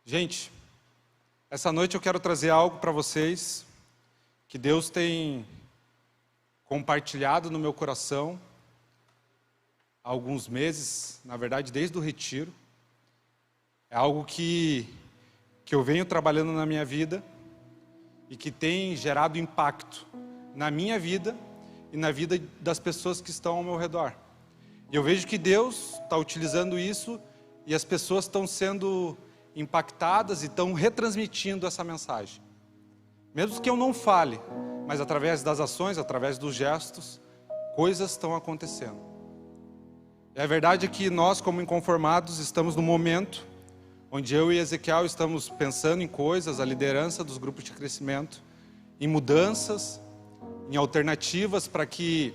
Gente, essa noite eu quero trazer algo para vocês que Deus tem compartilhado no meu coração há alguns meses, na verdade desde o retiro. É algo que eu venho trabalhando na minha vida e que tem gerado impacto na minha vida e na vida das pessoas que estão ao meu redor. E eu vejo que Deus está utilizando isso e as pessoas estão sendo impactadas e estão retransmitindo essa mensagem. Mesmo que eu não fale, mas através das ações, através dos gestos, coisas estão acontecendo. E a verdade é que nós, como inconformados, estamos no momento onde eu e Ezequiel estamos pensando em coisas, a liderança dos grupos de crescimento, em mudanças, em alternativas para que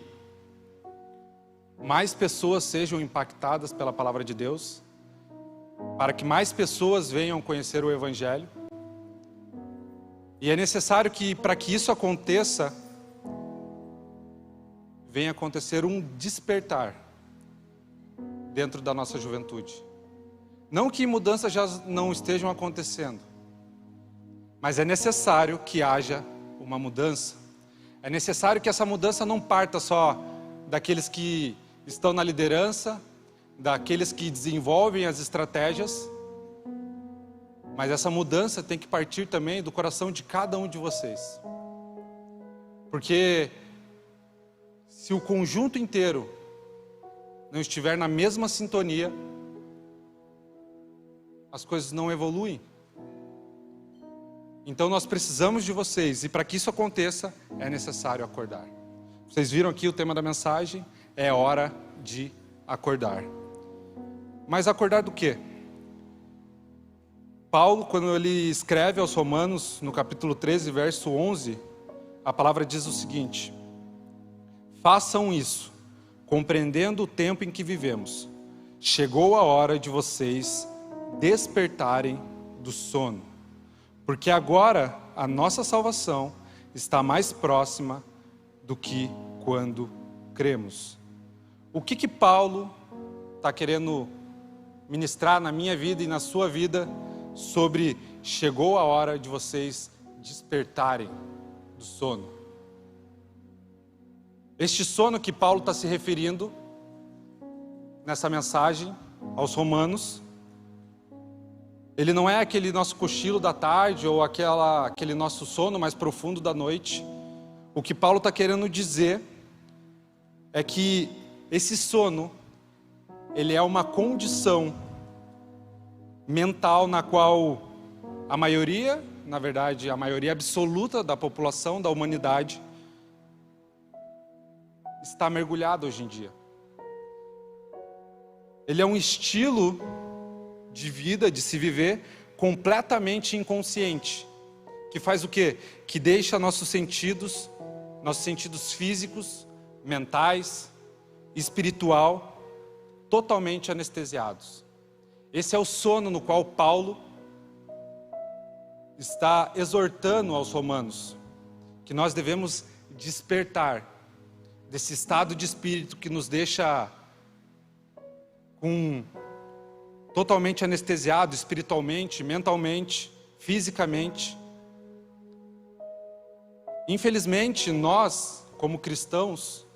mais pessoas sejam impactadas pela palavra de Deus, para que mais pessoas venham conhecer o Evangelho. E é necessário que, para que isso aconteça, venha acontecer um despertar dentro da nossa juventude. Não que mudanças já não estejam acontecendo, mas é necessário que haja uma mudança. É necessário que essa mudança não parta só daqueles que estão na liderança, daqueles que desenvolvem as estratégias, mas essa mudança tem que partir também do coração de cada um de vocês. Porque se o conjunto inteiro não estiver na mesma sintonia, as coisas não evoluem. Então nós precisamos de vocês, e para que isso aconteça, é necessário acordar. Vocês viram aqui o tema da mensagem, é hora de acordar. Mas acordar do quê? Paulo, quando ele escreve aos Romanos, no capítulo 13, verso 11, a palavra diz o seguinte: façam isso, compreendendo o tempo em que vivemos. Chegou a hora de vocês despertarem do sono, porque agora a nossa salvação está mais próxima do que quando cremos. O que Paulo está querendo ministrar na minha vida e na sua vida sobre chegou a hora de vocês despertarem do sono? Este sono que Paulo está se referindo nessa mensagem aos Romanos, ele não é aquele nosso cochilo da tarde ou aquele nosso sono mais profundo da noite. O que Paulo está querendo dizer é que esse sono, ele é uma condição mental na qual a maioria, na verdade, a maioria absoluta da população, da humanidade, está mergulhada hoje em dia. Ele é um estilo de vida, de se viver completamente inconsciente, que faz o quê? Que deixa nossos sentidos físicos, mentais, espiritual, totalmente anestesiados. Esse é o sono no qual Paulo está exortando aos romanos, que nós devemos despertar desse estado de espírito que nos deixa totalmente anestesiado espiritualmente, mentalmente, fisicamente. Infelizmente, nós, como cristãos,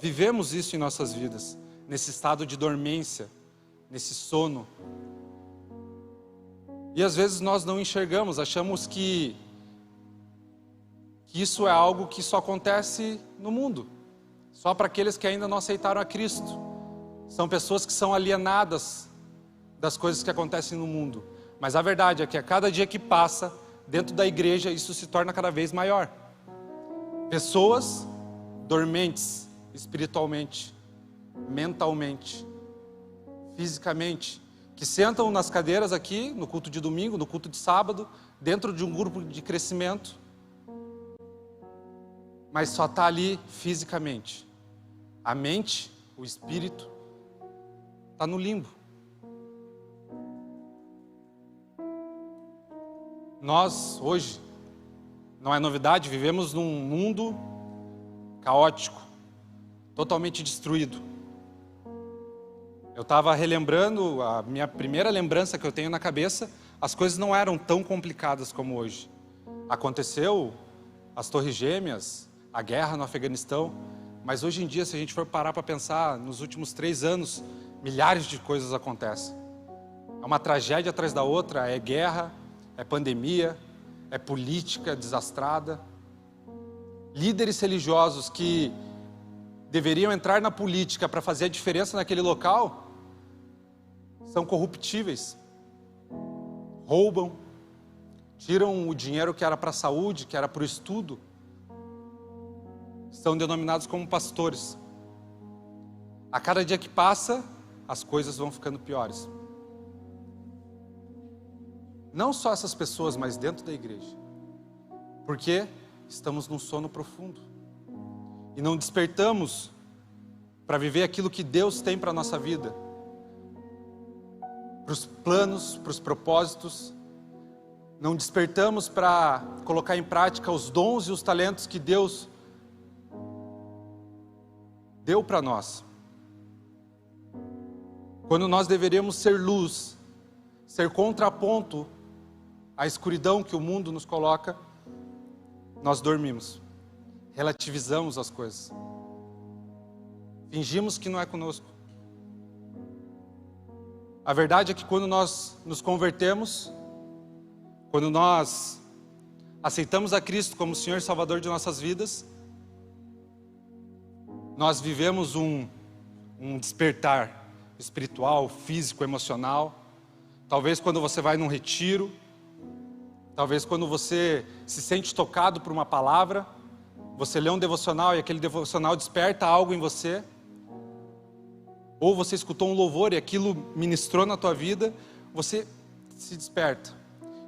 vivemos isso em nossas vidas, nesse estado de dormência, nesse sono. E às vezes nós não enxergamos, achamos que isso é algo que só acontece no mundo, só para aqueles que ainda não aceitaram a Cristo. São pessoas que são alienadas das coisas que acontecem no mundo. Mas a verdade é que a cada dia que passa, dentro da igreja, isso se torna cada vez maior. Pessoas dormentes espiritualmente, mentalmente, fisicamente, que sentam nas cadeiras aqui, no culto de domingo, no culto de sábado, dentro de um grupo de crescimento, mas só está ali fisicamente. A mente, o espírito, está no limbo. Nós, hoje, não é novidade, vivemos num mundo caótico, totalmente destruído. Eu estava relembrando, a minha primeira lembrança que eu tenho na cabeça, as coisas não eram tão complicadas como hoje. Aconteceu as Torres Gêmeas, a guerra no Afeganistão, mas hoje em dia, se a gente for parar para pensar, nos últimos 3 anos, milhares de coisas acontecem. É uma tragédia atrás da outra, é guerra, é pandemia, é política desastrada. Líderes religiosos que deveriam entrar na política para fazer a diferença naquele local, são corruptíveis, roubam, tiram o dinheiro que era para a saúde, que era para o estudo, são denominados como pastores. A cada dia que passa, as coisas vão ficando piores. Não só essas pessoas, mas dentro da igreja. Porque estamos num sono profundo. E não despertamos para viver aquilo que Deus tem para a nossa vida. Para os planos, para os propósitos. Não despertamos para colocar em prática os dons e os talentos que Deus deu para nós. Quando nós deveríamos ser luz, ser contraponto à escuridão que o mundo nos coloca, nós dormimos, relativizamos as coisas, fingimos que não é conosco. A verdade é que quando nós nos convertemos, quando nós aceitamos a Cristo como Senhor e Salvador de nossas vidas, nós vivemos um despertar espiritual, físico, emocional. Talvez quando você vai num retiro, talvez quando você se sente tocado por uma palavra, você lê um devocional e aquele devocional desperta algo em você. Ou você escutou um louvor e aquilo ministrou na tua vida, você se desperta.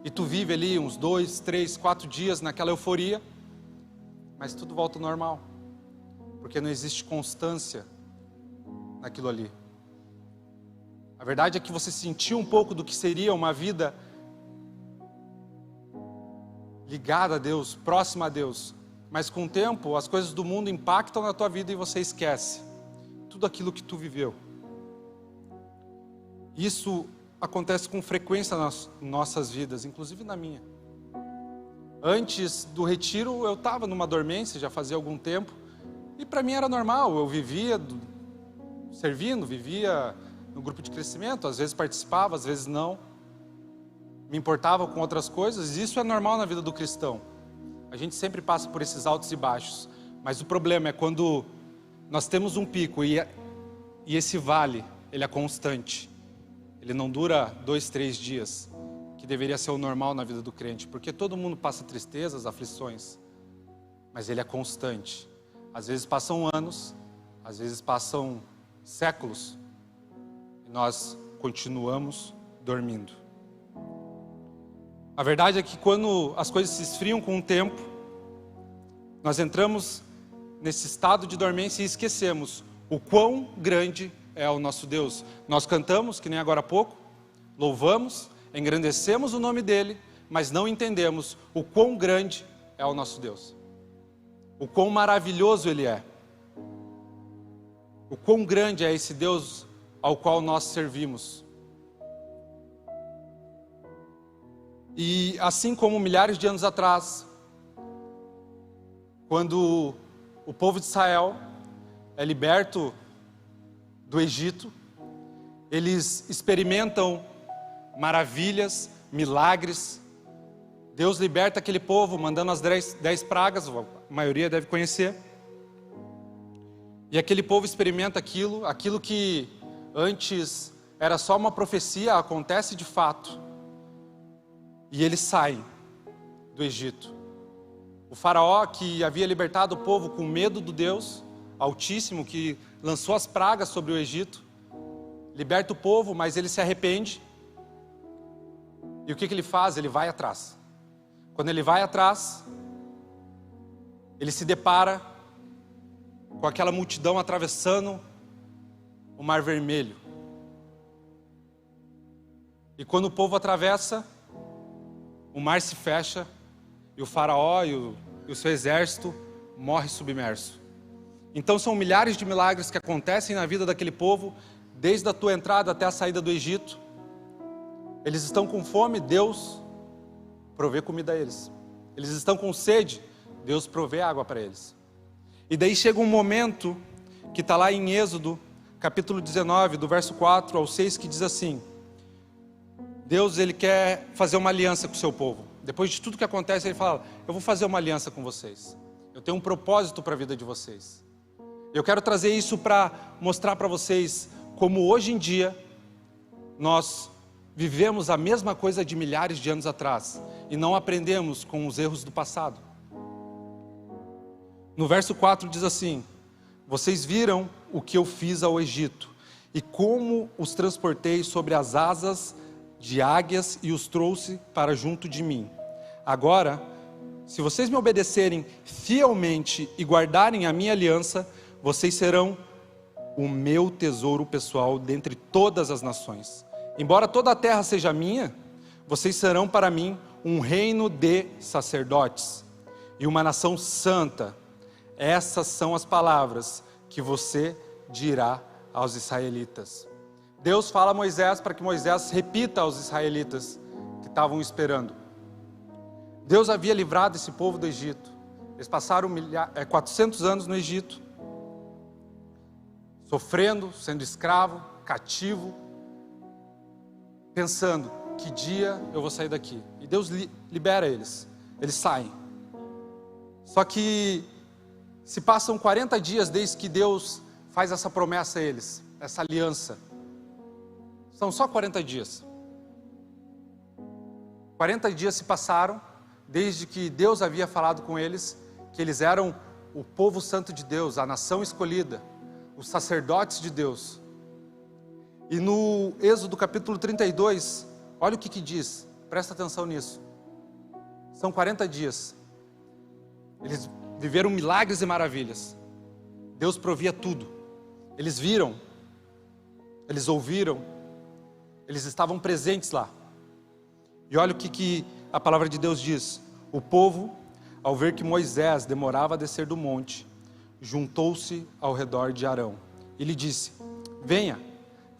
E tu vive ali uns 2, 3, 4 dias naquela euforia, mas tudo volta ao normal. Porque não existe constância naquilo ali. A verdade é que você sentiu um pouco do que seria uma vida ligada a Deus, próxima a Deus. Mas com o tempo, as coisas do mundo impactam na tua vida e você esquece tudo aquilo que tu viveu. Isso acontece com frequência nas nossas vidas, inclusive na minha. Antes do retiro, eu estava numa dormência, já fazia algum tempo. E para mim era normal, eu vivia servindo, vivia no grupo de crescimento, às vezes participava, às vezes não. Me importava com outras coisas, e isso é normal na vida do cristão. A gente sempre passa por esses altos e baixos. Mas o problema é quando nós temos um pico e esse vale, ele é constante. Ele não dura 2, 3 dias, que deveria ser o normal na vida do crente. Porque todo mundo passa tristezas, aflições, mas ele é constante. Às vezes passam anos, às vezes passam séculos, e nós continuamos dormindo. A verdade é que quando as coisas se esfriam com o tempo, nós entramos nesse estado de dormência e esquecemos o quão grande é o nosso Deus. Nós cantamos, que nem agora há pouco, louvamos, engrandecemos o nome dele, mas não entendemos o quão grande é o nosso Deus. O quão maravilhoso ele é. O quão grande é esse Deus ao qual nós servimos. E assim como milhares de anos atrás, quando o povo de Israel é liberto do Egito, eles experimentam maravilhas, milagres. Deus liberta aquele povo, mandando as 10 pragas, a maioria deve conhecer. E aquele povo experimenta aquilo que antes era só uma profecia, acontece de fato. E eles saem do Egito. O faraó, que havia libertado o povo com medo do Deus Altíssimo, que lançou as pragas sobre o Egito, liberta o povo, mas ele se arrepende. E o que ele faz? Ele vai atrás. Quando ele vai atrás, ele se depara com aquela multidão atravessando o Mar Vermelho. E quando o povo atravessa, o mar se fecha e o faraó e o seu exército morre submerso. Então são milhares de milagres que acontecem na vida daquele povo, desde a tua entrada até a saída do Egito. Eles estão com fome, Deus provê comida a eles. Eles estão com sede, Deus provê água para eles. E daí chega um momento que está lá em Êxodo, capítulo 19, do verso 4 ao 6, que diz assim: Deus, Ele quer fazer uma aliança com o seu povo. Depois de tudo que acontece, Ele fala: eu vou fazer uma aliança com vocês. Eu tenho um propósito para a vida de vocês. Eu quero trazer isso para mostrar para vocês como hoje em dia nós vivemos a mesma coisa de milhares de anos atrás e não aprendemos com os erros do passado. No verso 4 diz assim: vocês viram o que eu fiz ao Egito e como os transportei sobre as asas de águias e os trouxe para junto de mim. Agora, se vocês me obedecerem fielmente e guardarem a minha aliança, vocês serão o meu tesouro pessoal dentre todas as nações. Embora toda a terra seja minha, vocês serão para mim um reino de sacerdotes e uma nação santa. Essas são as palavras que você dirá aos israelitas. Deus fala a Moisés para que Moisés repita aos israelitas que estavam esperando. Deus havia livrado esse povo do Egito. Eles passaram 400 anos no Egito, sofrendo, sendo escravo, cativo, pensando: que dia eu vou sair daqui? E Deus libera eles. Eles saem. Só que se passam 40 dias desde que Deus faz essa promessa a eles, essa aliança. São só 40 dias. 40 dias se passaram desde que Deus havia falado com eles que eles eram o povo santo de Deus, a nação escolhida, os sacerdotes de Deus. E no Êxodo capítulo 32, olha o que diz, presta atenção nisso. São 40 dias. Eles viveram milagres e maravilhas. Deus provia tudo. Eles viram, eles ouviram, eles estavam presentes lá. E olha o que a palavra de Deus diz. O povo, ao ver que Moisés demorava a descer do monte, juntou-se ao redor de Arão e lhe disse: venha,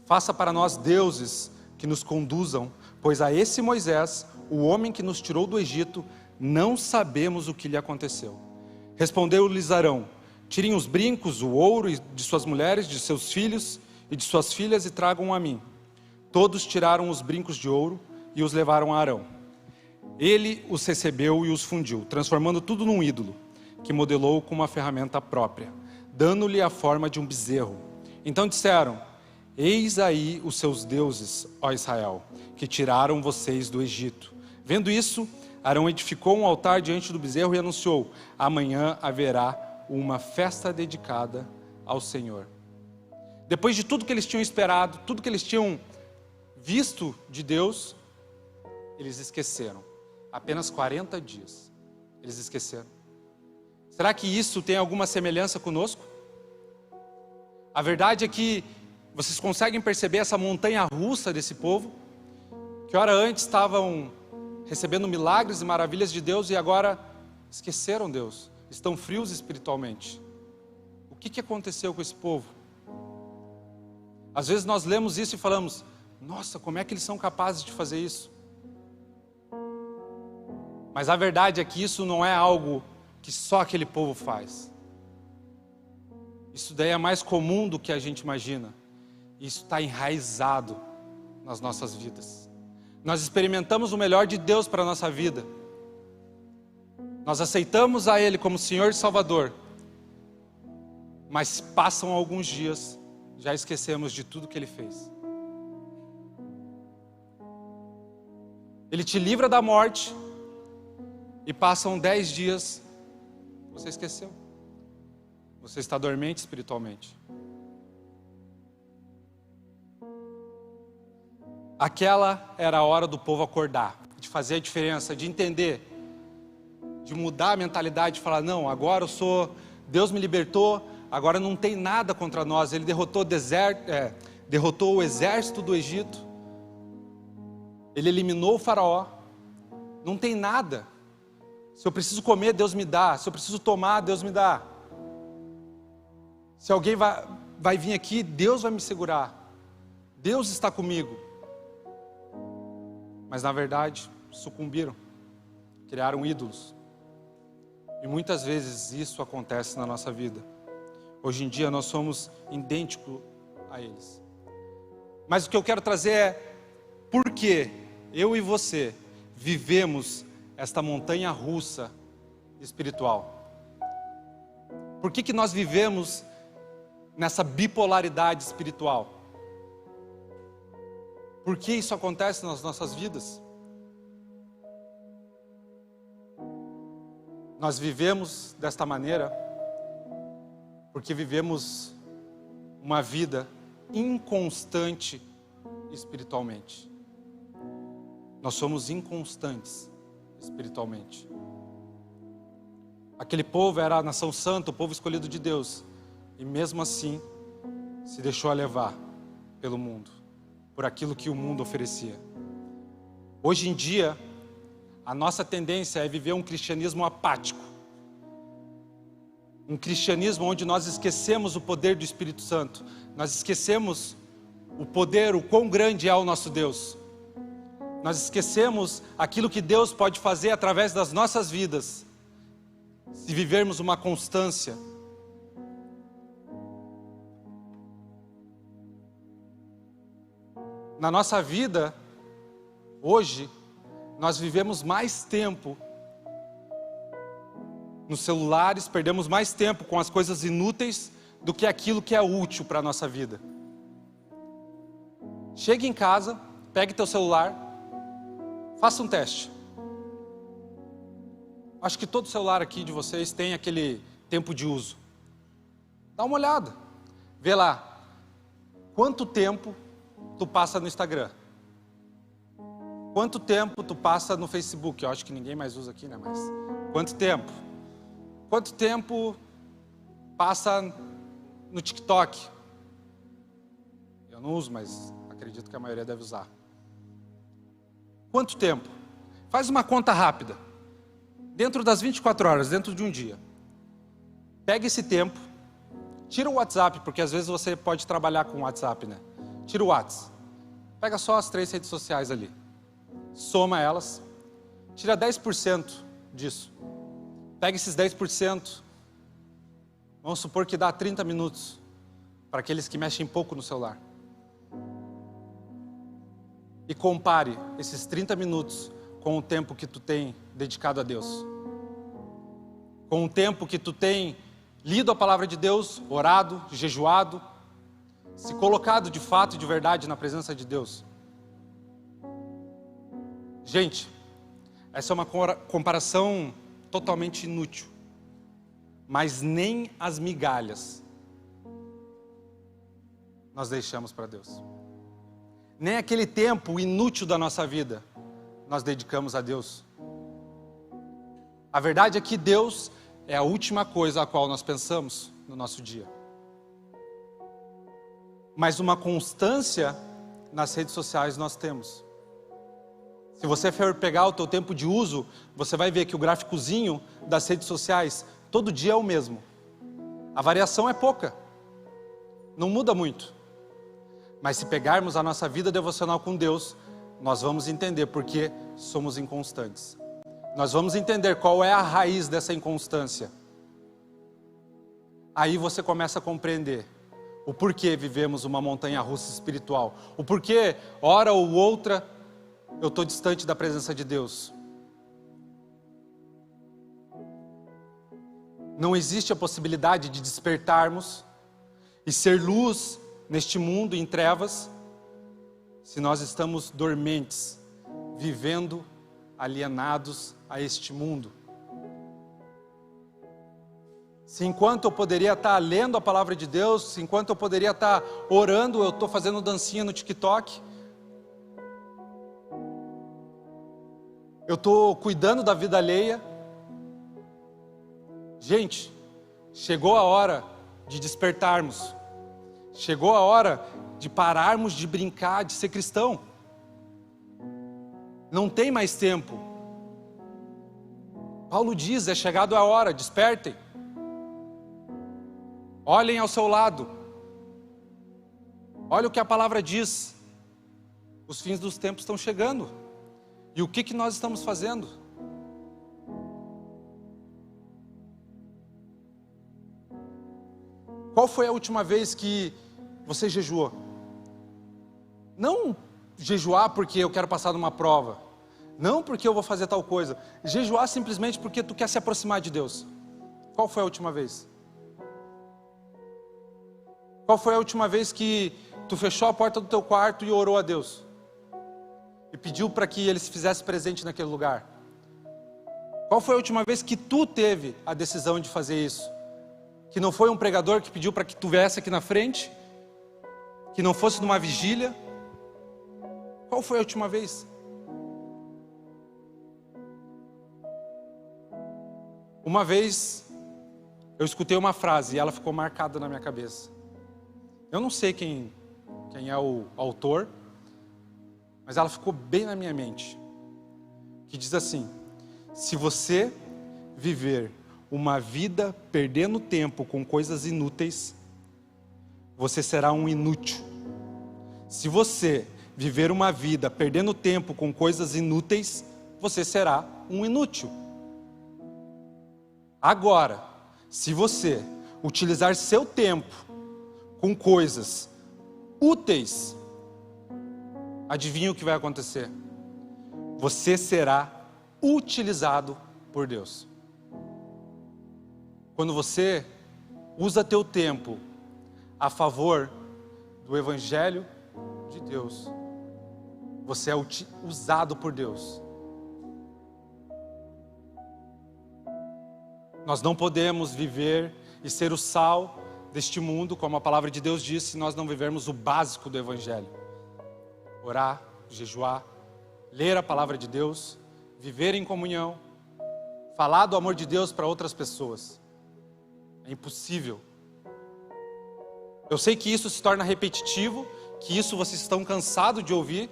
faça para nós deuses que nos conduzam, pois a esse Moisés, o homem que nos tirou do Egito, não sabemos o que lhe aconteceu. Respondeu-lhes Arão: tirem os brincos, o ouro de suas mulheres, de seus filhos e de suas filhas e tragam a mim. Todos tiraram os brincos de ouro e os levaram a Arão. Ele os recebeu e os fundiu, transformando tudo num ídolo, que modelou com uma ferramenta própria, dando-lhe a forma de um bezerro. Então disseram: eis aí os seus deuses, ó Israel, que tiraram vocês do Egito. Vendo isso, Arão edificou um altar diante do bezerro e anunciou: amanhã haverá uma festa dedicada ao Senhor. Depois de tudo que eles tinham esperado, tudo que eles tinham visto de Deus, eles esqueceram. Apenas 40 dias, eles esqueceram. Será que isso tem alguma semelhança conosco? A verdade é que vocês conseguem perceber essa montanha russa desse povo, que hora antes estavam recebendo milagres e maravilhas de Deus e agora esqueceram Deus, estão frios espiritualmente. O que aconteceu com esse povo? Às vezes nós lemos isso e falamos: nossa, como é que eles são capazes de fazer isso? Mas a verdade é que isso não é algo que só aquele povo faz. Isso daí é mais comum do que a gente imagina. Isso está enraizado nas nossas vidas. Nós experimentamos o melhor de Deus para a nossa vida. Nós aceitamos a Ele como Senhor e Salvador. Mas passam alguns dias, já esquecemos de tudo que Ele fez. Ele te livra da morte e passam 10 dias, você esqueceu. Você está dormente espiritualmente. Aquela era a hora do povo acordar, de fazer a diferença, de entender, de mudar a mentalidade, de falar: não, agora eu sou, Deus me libertou, agora não tem nada contra nós. Ele derrotou o exército do Egito, Ele eliminou o faraó, não tem nada. Se eu preciso comer, Deus me dá. Se eu preciso tomar, Deus me dá. Se alguém vai vir aqui, Deus vai me segurar. Deus está comigo. mas na verdade sucumbiram, criaram ídolos. E muitas vezes isso acontece na nossa vida. Hoje em dia nós somos idênticos a eles. Mas o que eu quero trazer é por que eu e você vivemos esta montanha russa espiritual. Por que nós vivemos nessa bipolaridade espiritual? Por que isso acontece nas nossas vidas? Nós vivemos desta maneira porque vivemos uma vida inconstante espiritualmente. Nós somos inconstantes espiritualmente. Aquele povo era a nação santa, o povo escolhido de Deus, e mesmo assim se deixou levar pelo mundo, por aquilo que o mundo oferecia. Hoje em dia, a nossa tendência é viver um cristianismo apático. Um cristianismo onde nós esquecemos o poder do Espírito Santo. Nós esquecemos o poder, o quão grande é o nosso Deus. Nós esquecemos aquilo que Deus pode fazer através das nossas vidas, se vivermos uma constância. Na nossa vida, hoje, nós vivemos mais tempo nos celulares, perdemos mais tempo com as coisas inúteis do que aquilo que é útil para a nossa vida. Chegue em casa, pegue teu celular, faça um teste. Acho que todo celular aqui de vocês tem aquele tempo de uso. Dá uma olhada, vê lá, quanto tempo tu passa no Instagram? Quanto tempo tu passa no Facebook? Eu acho que ninguém mais usa aqui, né? Mas quanto tempo? Quanto tempo passa no TikTok? Eu não uso, mas acredito que a maioria deve usar. Quanto tempo? Faz uma conta rápida. Dentro das 24 horas, dentro de um dia. Pega esse tempo, tira o WhatsApp, porque às vezes você pode trabalhar com o WhatsApp, né? Tira o WhatsApp. Pega só as 3 redes sociais ali. Soma elas. Tira 10% disso. Pega esses 10%. Vamos supor que dá 30 minutos para aqueles que mexem pouco no celular. E compare esses 30 minutos com o tempo que tu tem dedicado a Deus. Com o tempo que tu tem lido a palavra de Deus, orado, jejuado, se colocado de fato e de verdade na presença de Deus. Gente, essa é uma comparação totalmente inútil. Mas nem as migalhas nós deixamos para Deus. Nem aquele tempo inútil da nossa vida nós dedicamos a Deus. A verdade é que Deus é a última coisa a qual nós pensamos no nosso dia. Mas uma constância nas redes sociais nós temos. Se você for pegar o teu tempo de uso, você vai ver que o gráficozinho das redes sociais todo dia é o mesmo. A variação é pouca. Não muda muito. Mas se pegarmos a nossa vida devocional com Deus, nós vamos entender por que somos inconstantes. Nós vamos entender qual é a raiz dessa inconstância. Aí você começa a compreender o porquê vivemos uma montanha russa espiritual. O porquê, hora ou outra, eu estou distante da presença de Deus. Não existe a possibilidade de despertarmos e ser luz neste mundo em trevas, se nós estamos dormentes, vivendo alienados a este mundo. Se enquanto eu poderia estar lendo a palavra de Deus, se enquanto eu poderia estar orando, eu estou fazendo dancinha no TikTok, eu estou cuidando da vida alheia. Gente, chegou a hora de despertarmos. Chegou a hora de pararmos de brincar, de ser cristão. Não tem mais tempo. Paulo diz, é chegado a hora, despertem. Olhem ao seu lado. Olha o que a palavra diz. Os fins dos tempos estão chegando. E o que nós estamos fazendo? Qual foi a última vez que você jejuou? Não jejuar porque eu quero passar numa prova. Não porque eu vou fazer tal coisa. Jejuar simplesmente porque tu quer se aproximar de Deus. Qual foi a última vez? Qual foi a última vez que tu fechou a porta do teu quarto e orou a Deus? E pediu para que Ele se fizesse presente naquele lugar? Qual foi a última vez que tu teve a decisão de fazer isso? Que não foi um pregador que pediu para que tu viesse aqui na frente? Que não fosse numa vigília? Qual foi a última vez? Uma vez, eu escutei uma frase e ela ficou marcada na minha cabeça. Eu não sei quem é o autor, mas ela ficou bem na minha mente. Que diz assim: se você viver uma vida perdendo tempo com coisas inúteis, você será um inútil. Se você viver uma vida perdendo tempo com coisas inúteis, você será um inútil. Agora, se você utilizar seu tempo com coisas úteis, adivinha o que vai acontecer? Você será utilizado por Deus. Quando você usa teu tempo a favor do Evangelho de Deus, você é usado por Deus. Nós não podemos viver e ser o sal deste mundo, como a palavra de Deus diz, se nós não vivermos o básico do Evangelho. Orar, jejuar, ler a palavra de Deus, viver em comunhão, falar do amor de Deus para outras pessoas. É impossível. Eu sei que isso se torna repetitivo, que isso vocês estão cansados de ouvir,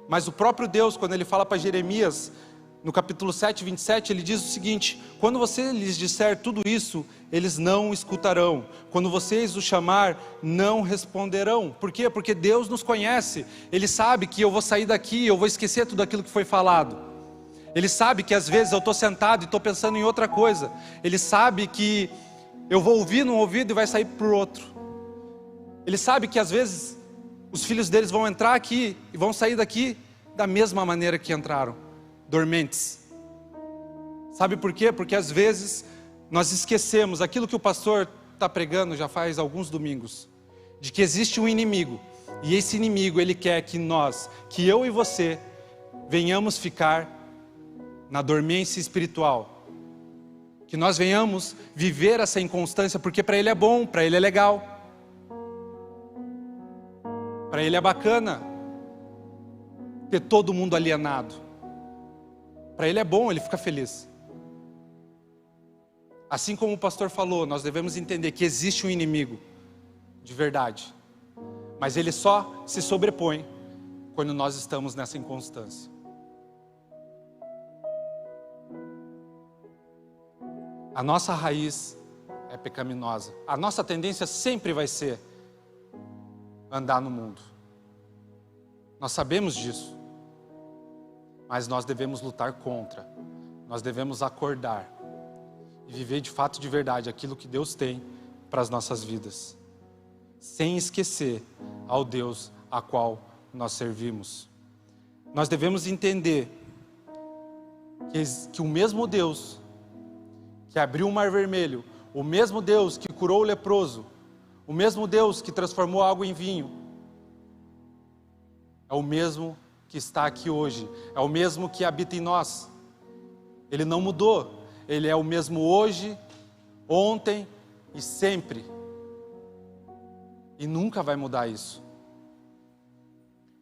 mas o próprio Deus, quando Ele fala para Jeremias, no capítulo 7, 27, Ele diz o seguinte: quando você lhes disser tudo isso, eles não escutarão. Quando vocês o chamar, não responderão. Por quê? Porque Deus nos conhece. Ele sabe que eu vou sair daqui, eu vou esquecer tudo aquilo que foi falado. Ele sabe que às vezes eu estou sentado e estou pensando em outra coisa. Ele sabe que eu vou ouvir num ouvido e vai sair por outro. Ele sabe que às vezes os filhos deles vão entrar aqui e vão sair daqui da mesma maneira que entraram, dormentes. Sabe por quê? Porque às vezes nós esquecemos aquilo que o pastor está pregando já faz alguns domingos, de que existe um inimigo, e esse inimigo ele quer que nós, que eu e você, venhamos ficar na dormência espiritual, que nós venhamos viver essa inconstância, porque para ele é bom, para ele é legal, para ele é bacana ter todo mundo alienado. Para ele é bom, ele fica feliz. Assim como o pastor falou, nós devemos entender que existe um inimigo de verdade, mas ele só se sobrepõe quando nós estamos nessa inconstância. A nossa raiz é pecaminosa. A nossa tendência sempre vai ser andar no mundo. Nós sabemos disso. Mas nós devemos lutar contra. Nós devemos acordar e viver de fato, de verdade, aquilo que Deus tem para as nossas vidas, sem esquecer ao Deus a qual nós servimos. Nós devemos entender que o mesmo Deus que abriu o mar vermelho, o mesmo Deus que curou o leproso, o mesmo Deus que transformou água em vinho, é o mesmo que está aqui hoje, é o mesmo que habita em nós. Ele não mudou, Ele é o mesmo hoje, ontem e sempre, e nunca vai mudar isso.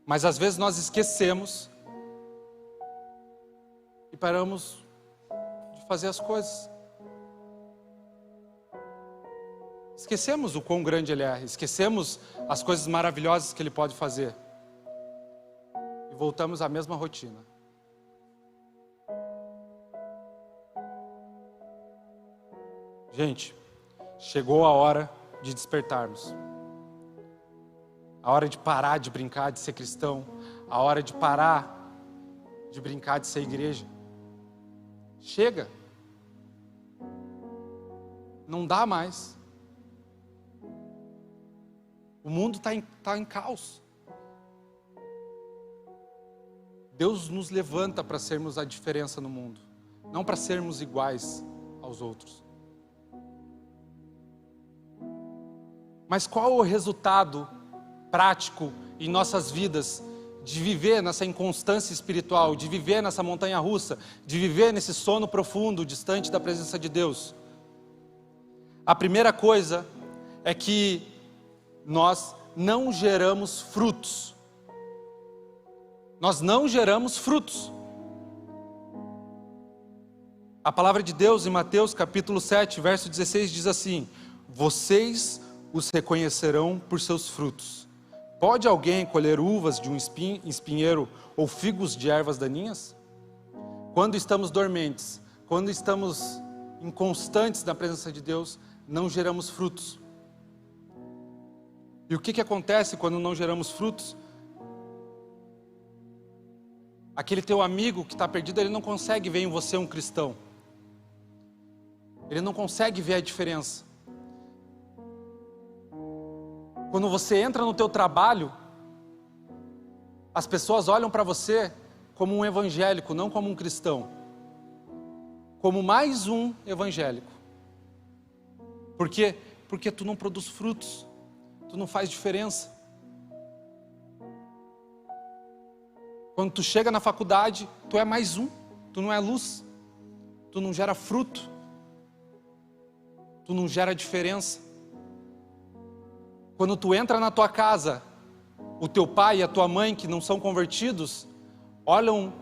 Mas às vezes nós esquecemos e paramos de fazer as coisas. Esquecemos o quão grande Ele é, esquecemos as coisas maravilhosas que Ele pode fazer. E voltamos à mesma rotina. Gente, chegou a hora de despertarmos. A hora de parar de brincar de ser cristão. A hora de parar de brincar de ser igreja. Chega. Não dá mais. O mundo está em caos. Deus nos levanta para sermos a diferença no mundo, não para sermos iguais aos outros. Mas qual o resultado prático em nossas vidas de viver nessa inconstância espiritual, de viver nessa montanha russa, de viver nesse sono profundo, distante da presença de Deus? A primeira coisa é que nós não geramos frutos. Nós não geramos frutos. A palavra de Deus em Mateus capítulo 7, verso 16 diz assim: vocês os reconhecerão por seus frutos. Pode alguém colher uvas de um espinheiro ou figos de ervas daninhas? Quando estamos dormentes, quando estamos inconstantes na presença de Deus, não geramos frutos. E o que acontece quando não geramos frutos? Aquele teu amigo que está perdido, ele não consegue ver em você um cristão. Ele não consegue ver a diferença. Quando você entra no teu trabalho, as pessoas olham para você como um evangélico, não como um cristão. Como mais um evangélico. Por quê? Porque tu não produz frutos. Tu não faz diferença. Quando tu chega na faculdade, tu é mais um. Tu não é luz. Tu não gera fruto. Tu não gera diferença. Quando tu entra na tua casa, o teu pai e a tua mãe, que não são convertidos, olham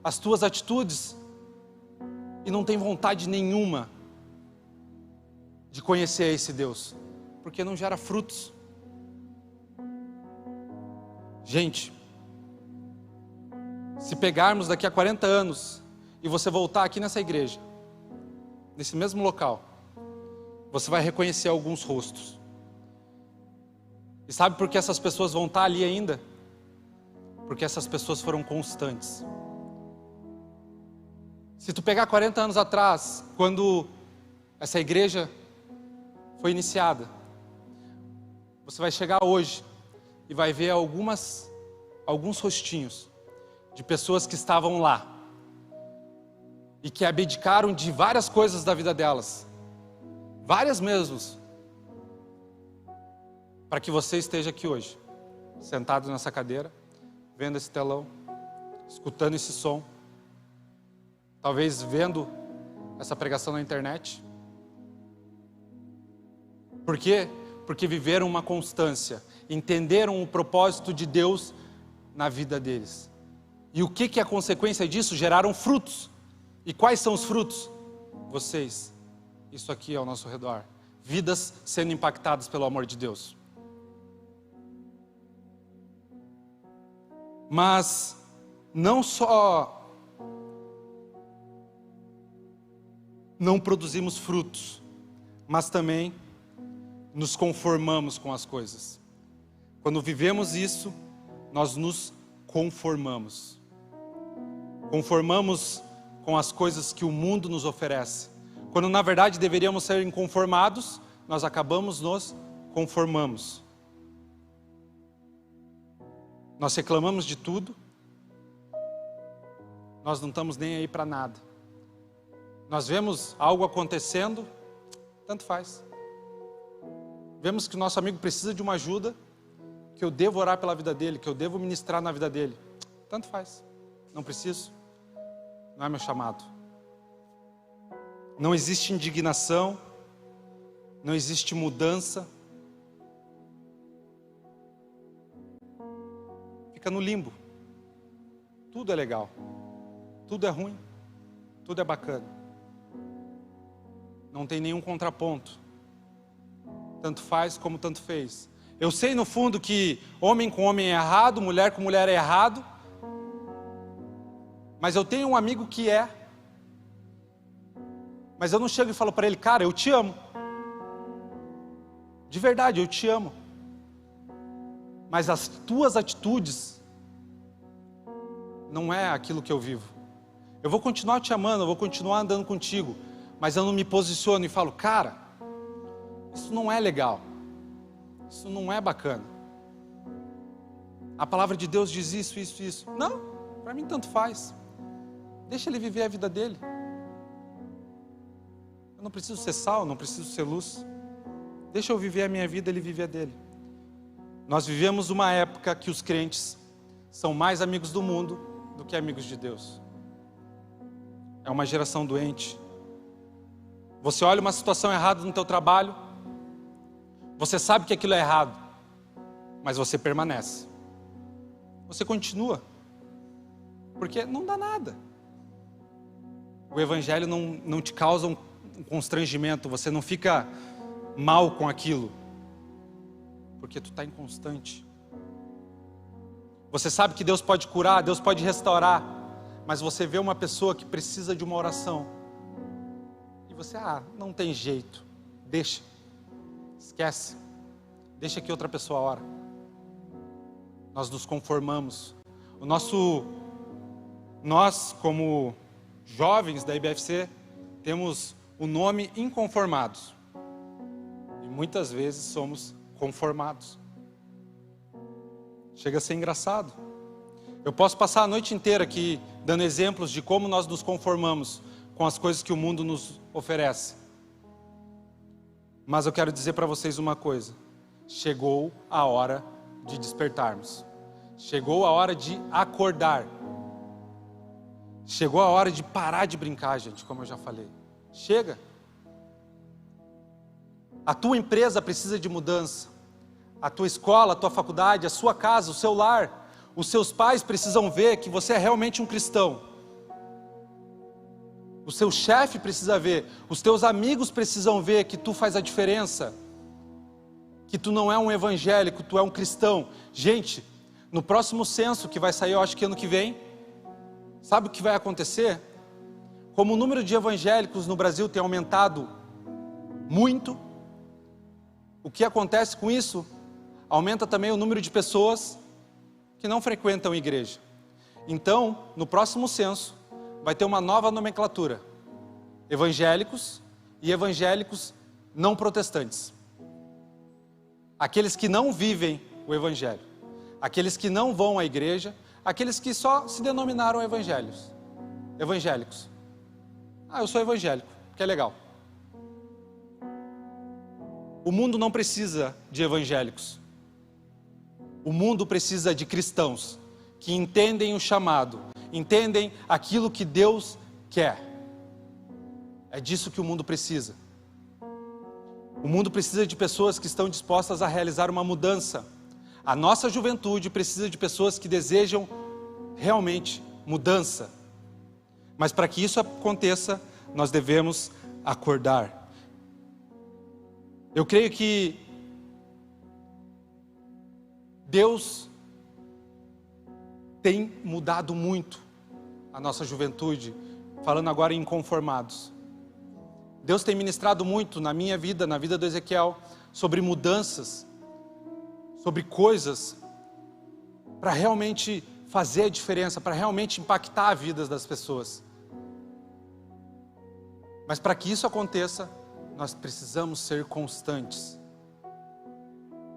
as tuas atitudes e não tem vontade nenhuma de conhecer esse Deus, porque não gera frutos. Gente, se pegarmos daqui a 40 anos e você voltar aqui nessa igreja, nesse mesmo local, você vai reconhecer alguns rostos. E sabe por que essas pessoas vão estar ali ainda? Porque essas pessoas foram constantes. Se tu pegar 40 anos atrás, quando essa igreja foi iniciada, você vai chegar hoje e vai ver alguns rostinhos de pessoas que estavam lá e que abdicaram de várias coisas da vida delas, várias mesmos, para que você esteja aqui hoje, sentado nessa cadeira, vendo esse telão, escutando esse som, talvez vendo essa pregação na internet. Por quê? Porque viveram uma constância, entenderam o propósito de Deus na vida deles. E o que é a consequência disso? Geraram frutos. E quais são os frutos? Vocês. Isso aqui ao nosso redor. Vidas sendo impactadas pelo amor de Deus. Mas não só não produzimos frutos, mas também nos conformamos com as coisas. Quando vivemos isso, nós nos conformamos. Conformamos com as coisas que o mundo nos oferece. Quando na verdade deveríamos ser inconformados, nós acabamos nos conformamos. Nós reclamamos de tudo. Nós não estamos nem aí para nada. Nós vemos algo acontecendo, tanto faz. Vemos que o nosso amigo precisa de uma ajuda, que eu devo orar pela vida dele, que eu devo ministrar na vida dele. Tanto faz. Não preciso. Não é meu chamado. Não existe indignação. Não existe mudança. Fica no limbo. Tudo é legal. Tudo é ruim. Tudo é bacana. Não tem nenhum contraponto. Tanto faz como tanto fez. Eu sei no fundo que homem com homem é errado, mulher com mulher é errado. Mas eu tenho um amigo que é. Mas eu não chego e falo para ele: cara, eu te amo. De verdade, eu te amo. Mas as tuas atitudes não é aquilo que eu vivo. Eu vou continuar te amando, eu vou continuar andando contigo, mas eu não me posiciono e falo, cara, isso não é legal, isso não é bacana. A palavra de Deus diz isso, isso, isso. Não, para mim tanto faz. Deixa ele viver a vida dele. Eu não preciso ser sal, não preciso ser luz. Deixa eu viver a minha vida, ele vive a dele. Nós vivemos uma época que os crentes são mais amigos do mundo do que amigos de Deus. É uma geração doente. Você olha uma situação errada no teu trabalho, você sabe que aquilo é errado, mas você permanece. Você continua, porque não dá nada. O evangelho não te causa um constrangimento, você não fica mal com aquilo, porque tu está inconstante. Você sabe que Deus pode curar, Deus pode restaurar, mas você vê uma pessoa que precisa de uma oração, e você, não tem jeito, deixa, esquece, deixa que outra pessoa ora. Nós nos conformamos. Nós como jovens da IBFC, temos o nome inconformados, e muitas vezes somos conformados. Chega a ser engraçado. Eu posso passar a noite inteira aqui dando exemplos de como nós nos conformamos com as coisas que o mundo nos oferece. Mas eu quero dizer para vocês uma coisa: chegou a hora de despertarmos. Chegou a hora de acordar. Chegou a hora de parar de brincar, gente, como eu já falei. Chega. A tua empresa precisa de mudança. A tua escola, a tua faculdade, a sua casa, o seu lar, os seus pais precisam ver que você é realmente um cristão. O seu chefe precisa ver, os teus amigos precisam ver que tu faz a diferença, que tu não é um evangélico, tu é um cristão. Gente, no próximo censo que vai sair, eu acho que ano que vem, sabe o que vai acontecer? Como o número de evangélicos no Brasil tem aumentado muito, o que acontece com isso? Aumenta também o número de pessoas que não frequentam igreja. Então, no próximo censo, vai ter uma nova nomenclatura: evangélicos e evangélicos não protestantes. Aqueles que não vivem o evangelho, aqueles que não vão à igreja, aqueles que só se denominaram evangélicos. Eu sou evangélico, porque é legal. O mundo não precisa de evangélicos. O mundo precisa de cristãos que entendem o chamado, entendem aquilo que Deus quer. É disso que o mundo precisa. O mundo precisa de pessoas que estão dispostas a realizar uma mudança. A nossa juventude precisa de pessoas que desejam realmente mudança. Mas para que isso aconteça, nós devemos acordar. Eu creio que Deus tem mudado muito a nossa juventude, falando agora em inconformados. Deus tem ministrado muito na minha vida, na vida do Ezequiel, sobre mudanças, sobre coisas para realmente fazer a diferença, para realmente impactar a vida das pessoas. Mas para que isso aconteça, nós precisamos ser constantes.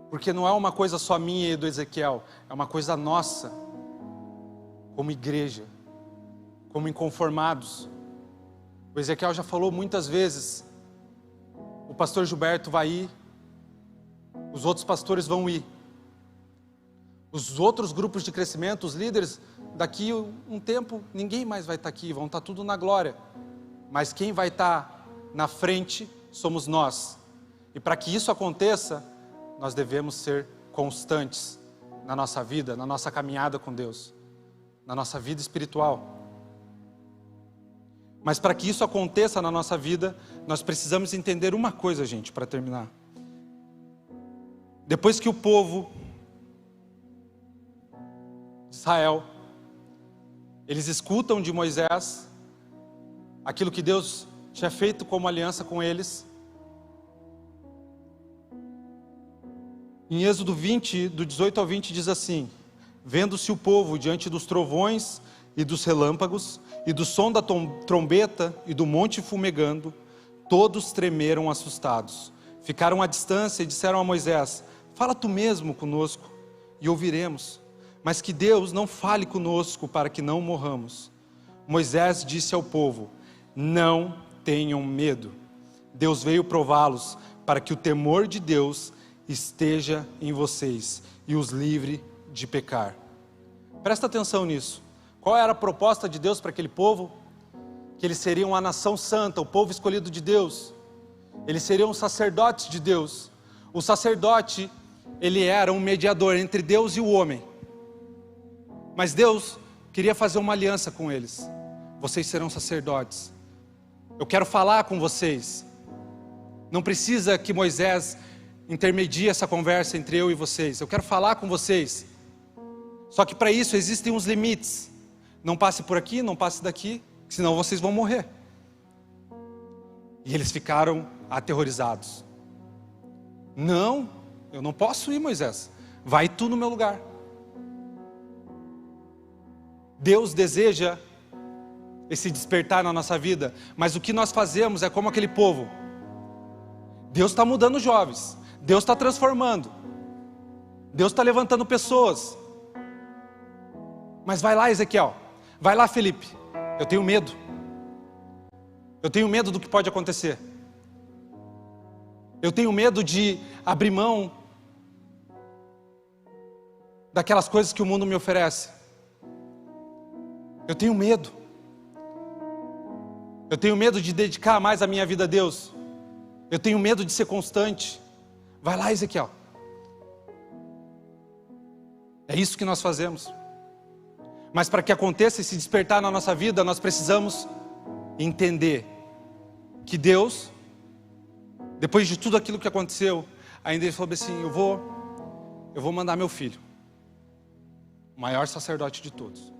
Porque não é uma coisa só minha e do Ezequiel, é uma coisa nossa, como igreja, como inconformados. O Ezequiel já falou muitas vezes, o pastor Gilberto vai ir, os outros pastores vão ir. Os outros grupos de crescimento, os líderes, daqui um tempo, ninguém mais vai estar aqui, vão estar tudo na glória. Mas quem vai estar na frente somos nós. E para que isso aconteça, nós devemos ser constantes na nossa vida, na nossa caminhada com Deus, na nossa vida espiritual. Mas para que isso aconteça na nossa vida, nós precisamos entender uma coisa, gente, para terminar. Depois que o povo de Israel, eles escutam de Moisés aquilo que Deus tinha feito como aliança com eles. Em Êxodo 20, do 18 ao 20, diz assim: vendo-se o povo diante dos trovões e dos relâmpagos, e do som da trombeta e do monte fumegando, todos tremeram assustados. Ficaram à distância e disseram a Moisés: fala tu mesmo conosco e ouviremos, mas que Deus não fale conosco para que não morramos. Moisés disse ao povo: não tenham medo. Deus veio prová-los para que o temor de Deus esteja em vocês e os livre de pecar. Presta atenção nisso. Qual era a proposta de Deus para aquele povo? Que eles seriam a nação santa, o povo escolhido de Deus. Eles seriam sacerdotes de Deus. O sacerdote, ele era um mediador entre Deus e o homem. Mas Deus queria fazer uma aliança com eles. Vocês serão sacerdotes. Eu quero falar com vocês. Não precisa que Moisés intermedie essa conversa entre eu e vocês. Eu quero falar com vocês. Só que para isso existem uns limites. Não passe por aqui, não passe daqui, senão vocês vão morrer. E eles ficaram aterrorizados. Não, eu não posso ir, Moisés. Vai tu no meu lugar. Deus deseja esse despertar na nossa vida, mas o que nós fazemos é como aquele povo. Deus está mudando jovens, Deus está transformando, Deus está levantando pessoas. Mas vai lá, Ezequiel, vai lá, Felipe, eu tenho medo. Eu tenho medo do que pode acontecer. Eu tenho medo de abrir mão daquelas coisas que o mundo me oferece. Eu tenho medo. Eu tenho medo de dedicar mais a minha vida a Deus. Eu tenho medo de ser constante. Vai lá, Ezequiel. É isso que nós fazemos. Mas para que aconteça esse despertar na nossa vida, nós precisamos entender que Deus, depois de tudo aquilo que aconteceu, ainda Ele falou assim: eu vou mandar meu filho, o maior sacerdote de todos,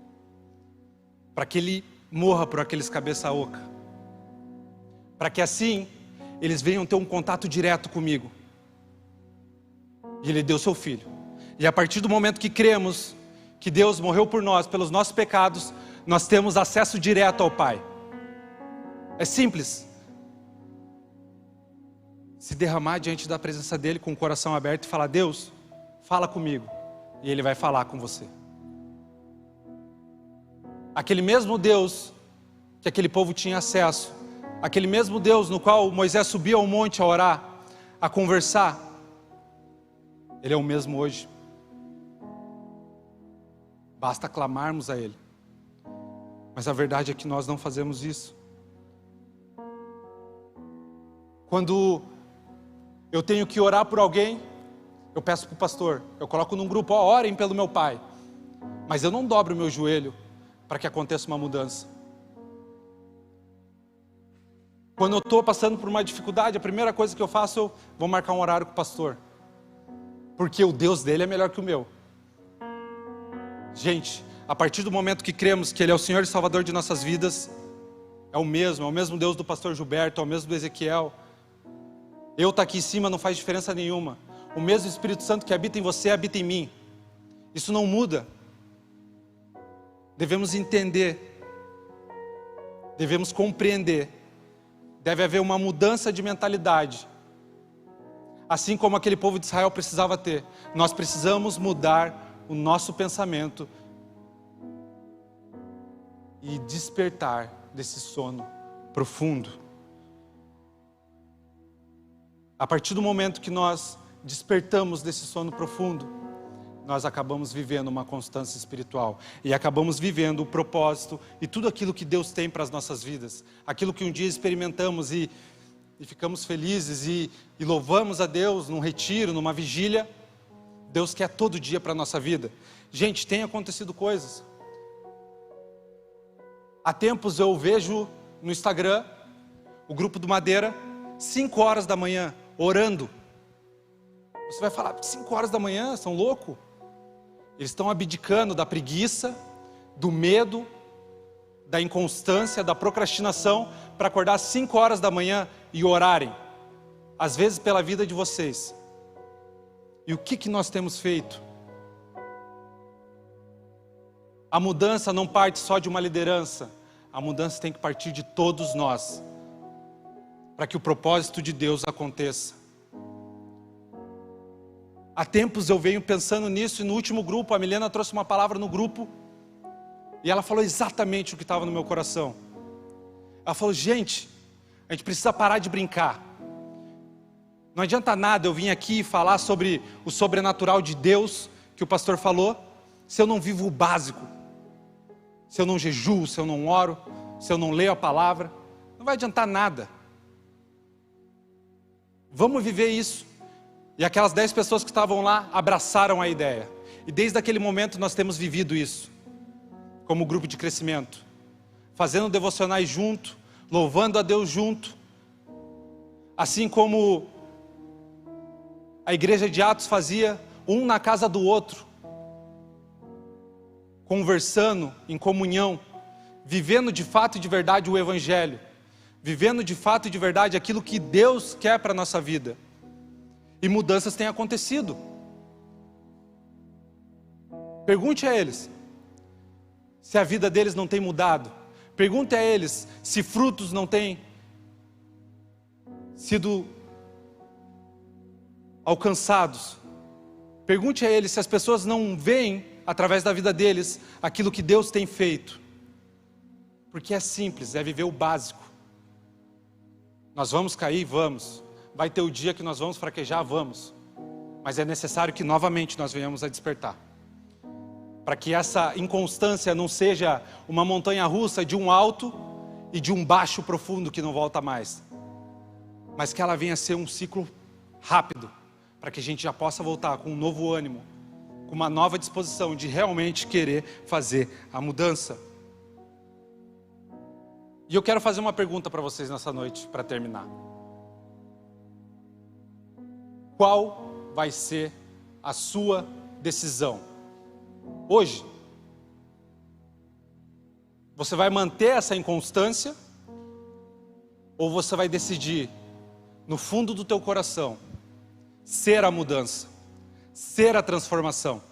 para que ele morra por aqueles cabeça oca, para que assim eles venham ter um contato direto comigo. E Ele deu seu filho. E a partir do momento que cremos que Deus morreu por nós, pelos nossos pecados, nós temos acesso direto ao Pai. É simples. Se derramar diante da presença dEle com o coração aberto e falar: Deus, fala comigo. E Ele vai falar com você. Aquele mesmo Deus que aquele povo tinha acesso, aquele mesmo Deus no qual Moisés subia ao monte a orar, a conversar, Ele é o mesmo hoje. Basta clamarmos a Ele. Mas a verdade é que nós não fazemos isso. Quando eu tenho que orar por alguém, eu peço para o pastor, eu coloco num grupo: ó, orem pelo meu pai. Mas eu não dobro o meu joelho para que aconteça uma mudança. Quando eu estou passando por uma dificuldade, a primeira coisa que eu faço, eu vou marcar um horário com o pastor. Porque o Deus dele é melhor que o meu. Gente, a partir do momento que cremos que Ele é o Senhor e Salvador de nossas vidas, é o mesmo Deus do pastor Gilberto, é o mesmo do Ezequiel. Eu estar aqui em cima não faz diferença nenhuma. O mesmo Espírito Santo que habita em você, habita em mim. Isso não muda. Devemos entender, devemos compreender, deve haver uma mudança de mentalidade. Assim como aquele povo de Israel precisava ter, nós precisamos mudar o nosso pensamento e despertar desse sono profundo. A partir do momento que nós despertamos desse sono profundo, nós acabamos vivendo uma constância espiritual e acabamos vivendo o propósito e tudo aquilo que Deus tem para as nossas vidas, aquilo que um dia experimentamos e ficamos felizes e louvamos a Deus num retiro, numa vigília. Deus quer todo dia para a nossa vida. Gente, tem acontecido coisas. Há tempos eu vejo no Instagram o grupo do Madeira, 5 horas da manhã, orando. Você vai falar: 5 horas da manhã, são loucos? Eles estão abdicando da preguiça, do medo, da inconstância, da procrastinação, para acordar às 5 horas da manhã e orarem, às vezes pela vida de vocês. E o que nós temos feito? A mudança não parte só de uma liderança. A mudança tem que partir de todos nós, para que o propósito de Deus aconteça. Há tempos eu venho pensando nisso, e no último grupo, a Milena trouxe uma palavra no grupo, e ela falou exatamente o que estava no meu coração. Ela falou, gente, a gente precisa parar de brincar. Não adianta nada eu vir aqui falar sobre o sobrenatural de Deus, que o pastor falou, se eu não vivo o básico. Se eu não jejuo, se eu não oro, se eu não leio a palavra, não vai adiantar nada. Vamos viver isso. E aquelas 10 pessoas que estavam lá abraçaram a ideia. E desde aquele momento nós temos vivido isso, como grupo de crescimento. Fazendo devocionais junto, louvando a Deus junto. Assim como a igreja de Atos fazia, um na casa do outro. Conversando em comunhão, vivendo de fato e de verdade o Evangelho, vivendo de fato e de verdade aquilo que Deus quer para a nossa vida. E mudanças têm acontecido. Pergunte a eles se a vida deles não tem mudado. Pergunte a eles se frutos não têm sido alcançados. Pergunte a eles se as pessoas não veem através da vida deles aquilo que Deus tem feito. Porque é simples, é viver o básico. Nós vamos cair? Vamos. Vai ter o dia que nós vamos fraquejar? Vamos. Mas é necessário que novamente nós venhamos a despertar. Para que essa inconstância não seja uma montanha russa de um alto e de um baixo profundo que não volta mais. Mas que ela venha a ser um ciclo rápido, para que a gente já possa voltar com um novo ânimo, com uma nova disposição de realmente querer fazer a mudança. E eu quero fazer uma pergunta para vocês nessa noite, para terminar. Qual vai ser a sua decisão? Hoje, você vai manter essa inconstância? Ou você vai decidir, no fundo do teu coração, ser a mudança, ser a transformação?